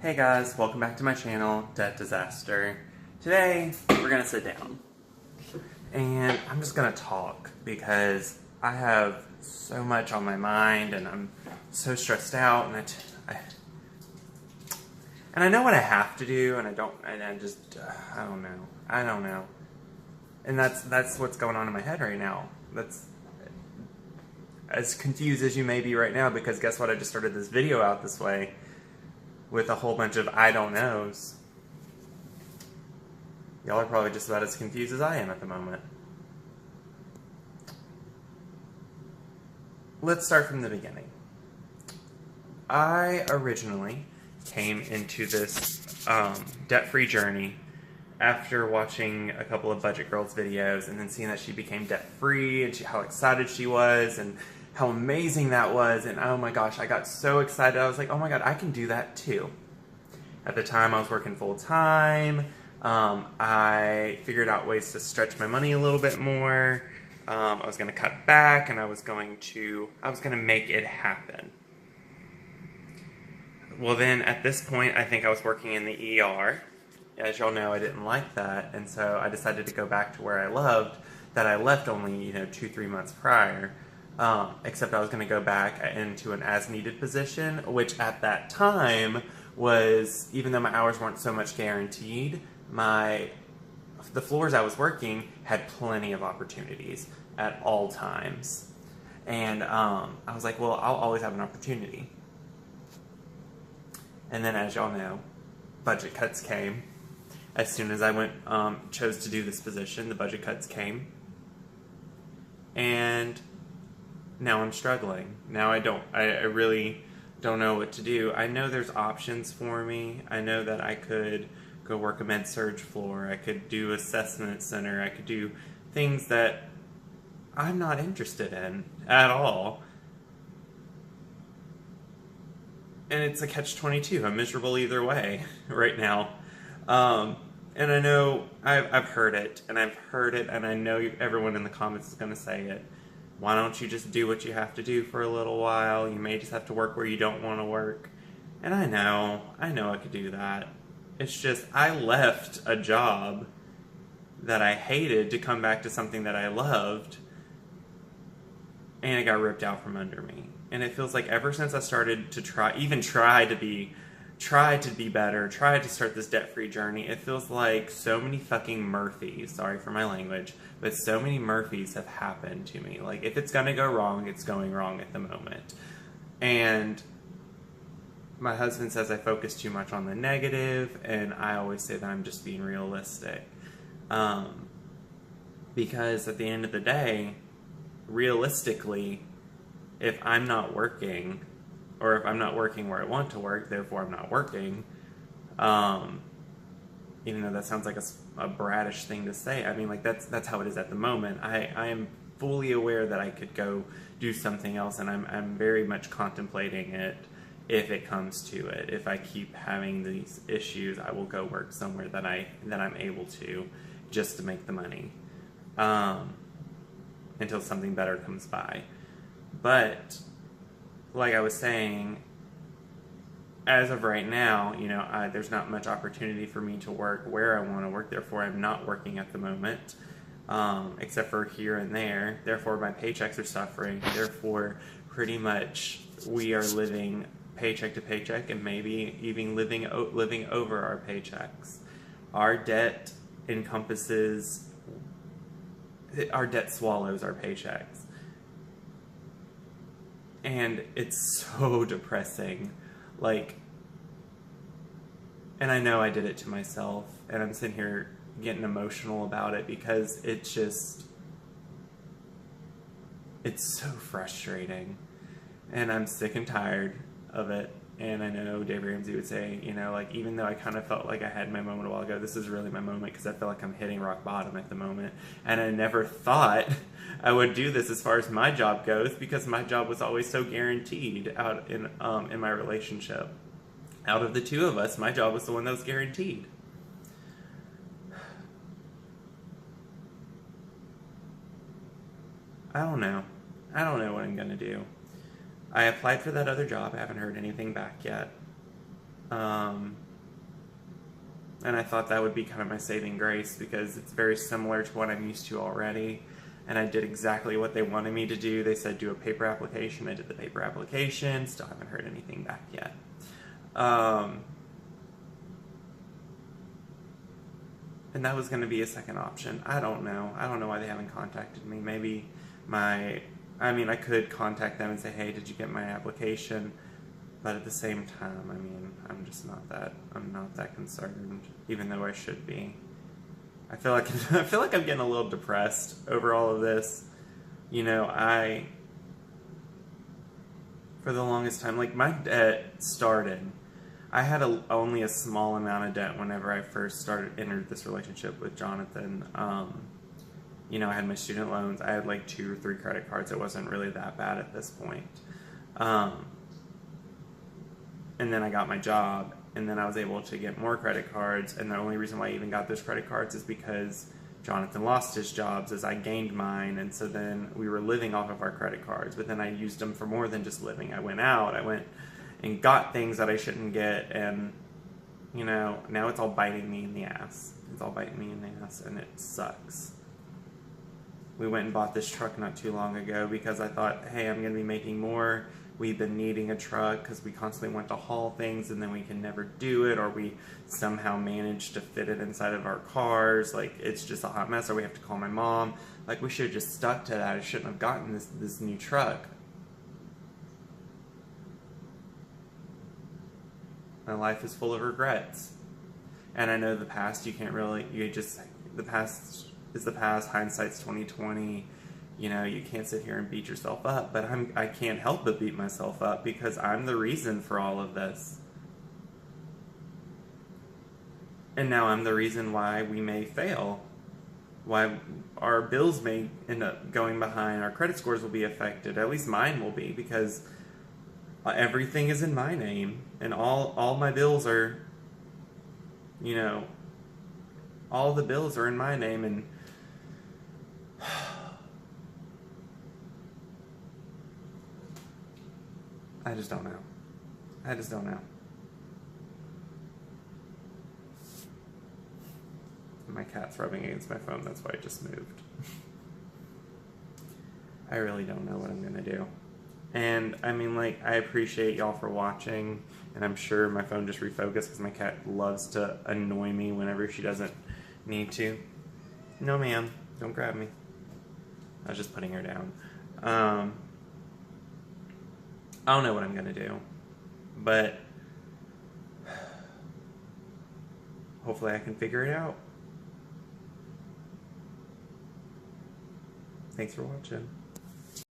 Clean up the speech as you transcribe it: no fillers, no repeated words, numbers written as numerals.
Hey guys, welcome back to my channel, Debt Disaster. Today, we're gonna sit down. And I'm just gonna talk because I have so much on my mind and I'm so stressed out and I know what I have to do and I don't know. And that's what's going on in my head right now. That's as confused as you may be right now because guess what? I just started this video out this way with a whole bunch of I don't knows. Y'all are probably just about as confused as I am at the moment. Let's start from the beginning. I originally came into this debt-free journey after watching a couple of Budget Girls videos and then seeing that she became debt-free and how excited she was and how amazing that was, and oh my gosh, I got so excited. I was like, oh my god, I can do that too. At the time, I was working full-time. I figured out ways to stretch my money a little bit more. I was going to cut back, and I was going to make it happen. Well then, at this point, I think I was working in the ER. As y'all know, I didn't like that, and so I decided to go back to where I loved, that I left only, 2-3 months prior. Except I was going to go back into an as-needed position, which at that time was, even though my hours weren't so much guaranteed, the floors I was working had plenty of opportunities at all times. And I was like, well, I'll always have an opportunity. And then, as y'all know, budget cuts came. As soon as I chose to do this position, the budget cuts came. And now I'm struggling. Now I really don't know what to do. I know there's options for me. I know that I could go work a med-surg floor. I could do assessment center. I could do things that I'm not interested in at all. And it's a catch-22. I'm miserable either way right now. And I know I've heard it, and I know everyone in the comments is going to say it. Why don't you just do what you have to do for a little while? You may just have to work where you don't want to work. And I know I could do that. It's just, I left a job that I hated to come back to something that I loved, and it got ripped out from under me. And it feels like ever since I started to try to be better, try to start this debt-free journey, it feels like so many fucking Murphys, sorry for my language, but so many Murphys have happened to me. Like, if it's gonna go wrong, it's going wrong at the moment. And my husband says I focus too much on the negative, and I always say that I'm just being realistic. Because at the end of the day, realistically, if I'm not working, or if I'm not working where I want to work, therefore I'm not working, even though that sounds like a bratish thing to say. I mean, like, that's how it is at the moment. I am fully aware that I could go do something else, and I'm very much contemplating it if it comes to it. If I keep having these issues, I will go work somewhere that I'm able to, just to make the money, until something better comes by. But like I was saying, as of right now, there's not much opportunity for me to work where I want to work. Therefore, I'm not working at the moment, except for here and there. Therefore, my paychecks are suffering. Therefore, pretty much we are living paycheck to paycheck, and maybe even living over our paychecks. Our debt swallows our paychecks. And it's so depressing. Like, and I know I did it to myself, and I'm sitting here getting emotional about it because it's so frustrating. And I'm sick and tired of it. And I know Dave Ramsey would say, like, even though I kind of felt like I had my moment a while ago, this is really my moment because I feel like I'm hitting rock bottom at the moment. And I never thought I would do this as far as my job goes, because my job was always so guaranteed out in my relationship. Out of the two of us, my job was the one that was guaranteed. I don't know what I'm gonna do. I applied for that other job. I haven't heard anything back yet. And I thought that would be kind of my saving grace because it's very similar to what I'm used to already. And I did exactly what they wanted me to do. They said do a paper application. I did the paper application. Still haven't heard anything back yet. And that was going to be a second option. I don't know. I don't know why they haven't contacted me. Maybe I could contact them and say, hey, did you get my application? But at the same time, I mean, I'm not that concerned, even though I should be. I feel like I'm getting a little depressed over all of this. You know, for the longest time, like my debt started. I had only a small amount of debt whenever I first entered this relationship with Jonathan. You know, I had my student loans. I had like 2 or 3 credit cards. It wasn't really that bad at this point. And then I got my job, and then I was able to get more credit cards. And the only reason why I even got those credit cards is because Jonathan lost his jobs as I gained mine, and so then we were living off of our credit cards. But then I used them for more than just living. I went out. I went and got things that I shouldn't get, and you know, now it's all biting me in the ass. It's all biting me in the ass, and it sucks. We went and bought this truck not too long ago because I thought, hey, I'm going to be making more. We've been needing a truck because we constantly want to haul things and then we can never do it, or we somehow manage to fit it inside of our cars. Like, it's just a hot mess, or we have to call my mom. Like, we should have just stuck to that. I shouldn't have gotten this new truck. My life is full of regrets. And I know the past, the past is the past, hindsight's 20/20. You know, you can't sit here and beat yourself up, but I can't help but beat myself up because I'm the reason for all of this. And now I'm the reason why we may fail. Why our bills may end up going behind, our credit scores will be affected, at least mine will be, because everything is in my name, and all my bills are, you know, all the bills are in my name, and I just don't know. I just don't know. My cat's rubbing against my phone, that's why I just moved. I really don't know what I'm gonna do. And I mean, like, I appreciate y'all for watching, and I'm sure my phone just refocused because my cat loves to annoy me whenever she doesn't need to. No, ma'am, don't grab me. I was just putting her down. I don't know what I'm gonna do, but hopefully I can figure it out. Thanks for watching.